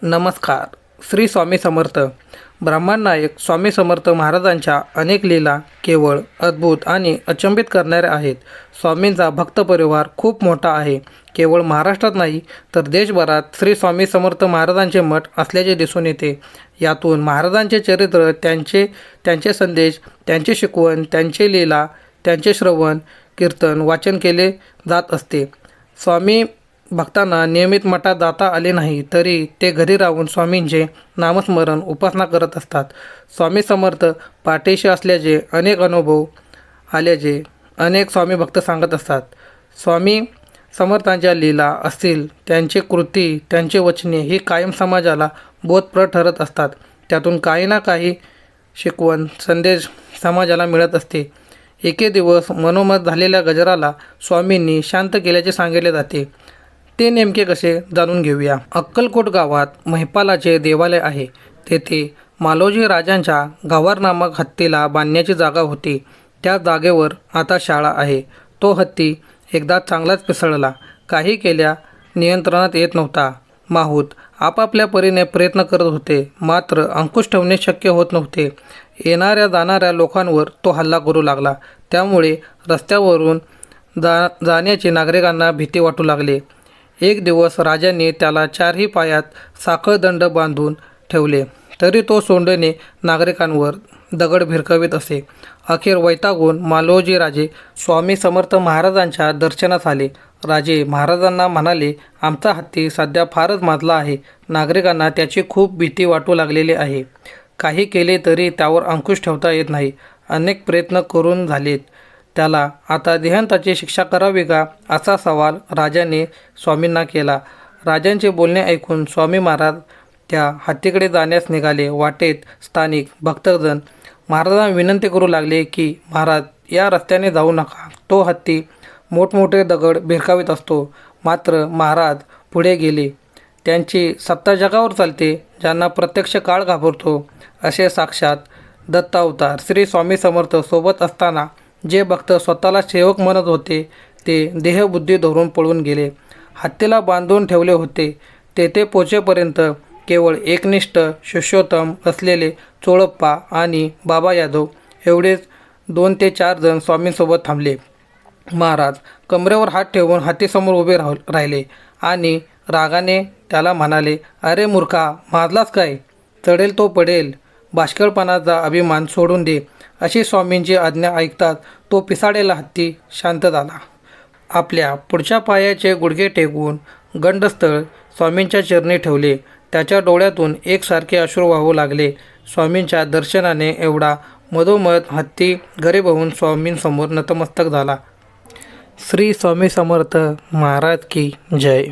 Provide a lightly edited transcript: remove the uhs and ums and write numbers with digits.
नमस्कार. श्री स्वामी समर्थ. ब्रह्मन नायक स्वामी समर्थ महाराजांच्या अनेक लीला केवळ अद्भुत आणि अचंबित करणाऱ्या आहेत. स्वामींचा भक्त परिवार खूप मोठा आहे. केवळ महाराष्ट्रात नाही तर देशभरात श्री स्वामी समर्थ महाराजांचे मठ असल्याचे दिसून येते. यातून महाराजांचे चरित्र, त्यांचे संदेश, त्यांची शिकवण, त्यांचे लीला, त्यांचे श्रवण कीर्तन वाचन केले जात असते. स्वामी भक्तांना नियमित मठात जाता आले नाही तरी ते घरी राहून स्वामींचे नामस्मरण उपासना करत असतात. स्वामी समर्थ पाठीशी असल्याचे अनेक अनुभव आल्याचे अनेक स्वामी भक्त सांगत असतात. स्वामी समर्थांच्या लीला असतील, त्यांचे कृती, त्यांचे वचने ही कायम समाजाला बोधप्रद ठरत असतात. त्यातून काही ना काही शिकवण संदेश समाजाला मिळत असते. एके दिवस मनोमत झालेल्या गजराला स्वामींनी शांत केल्याचे सांगितले जाते. ते नेमके कसे जाणून घेऊया. अक्कलकोट गावात महिपालाचे देवालय आहे. तेथे मालोजी राजांच्या गवार नामक हत्तीला बांधण्याची जागा होती. त्या जागेवर आता शाळा आहे. तो हत्ती एकदा चांगलाच पिसळला. काही केल्या नियंत्रणात येत नव्हता. माहूत आपापल्या परीने प्रयत्न करत होते, मात्र अंकुश ठेवणे शक्य होत नव्हते. येणाऱ्या जाणाऱ्या लोकांवर तो हल्ला करू लागला. त्यामुळे रस्त्यावरून जाण्याची नागरिकांना भीती वाटू लागली. एक दिवस राजांनी त्याला चारही पायात साखळदंड बांधून ठेवले, तरी तो सोंडणे नागरिकांवर दगड भिरकवीत असे. अखेर वैतागून मालोजी राजे स्वामी समर्थ महाराजांच्या दर्शनास आले. राजे महाराजांना म्हणाले, आमचा हत्ती सध्या फारच माजला आहे. नागरिकांना त्याची खूप भीती वाटू लागलेली आहे. काही केले तरी त्यावर अंकुश ठेवता येत नाही. अनेक प्रयत्न करून झालेत. त्याला आता देहांताची शिक्षा करावी का, असा सवाल राजाने स्वामींना केला. राजांचे बोलणे ऐकून स्वामी महाराज त्या हत्तीकडे जाण्यास निघाले. वाटेत स्थानिक भक्तजन महाराजांना विनंती करू लागले की महाराज, या रस्त्याने जाऊ नका. तो हत्ती मोठमोठे दगड भिरकावीत असतो. मात्र महाराज पुढे गेले. त्यांची सत्ता जगावर चालते. ज्यांना प्रत्यक्ष काळ घाबरतो असे साक्षात दत्तावतार श्री स्वामी समर्थ सोबत असताना जे भक्त स्वतःला सेवक म्हणत होते ते देहबुद्धी धरून पळून गेले. हत्तीला बांधून ठेवले होते. तेथे पोचेपर्यंत केवळ एकनिष्ठ शिष्योत्तम असलेले चोळप्पा आणि बाबा यादव एवढेच 2 ते 4 जण स्वामींसोबत थांबले. महाराज कमरेवर हात ठेवून हत्तीसमोर उभे राहिले आणि रागाने त्याला म्हणाले, अरे मूर्खा, माजलास काय? चढेल तो पडेल. बाष्कळपणाचा अभिमान सोडून दे. अशी स्वामींची आज्ञा ऐकताच तो पिसाळलेला हत्ती शांत झाला. आपल्या पुढच्या पायाचे गुडघे टेकवून गंडस्थळ स्वामींच्या चरणी ठेवले. त्याच्या डोळ्यातून एकसारखे अश्रू वाहू लागले. स्वामींच्या दर्शनाने एवढा मधोमध हत्ती गरीब होऊन स्वामींसमोर नतमस्तक झाला. श्री स्वामी समर्थ महाराज की जय.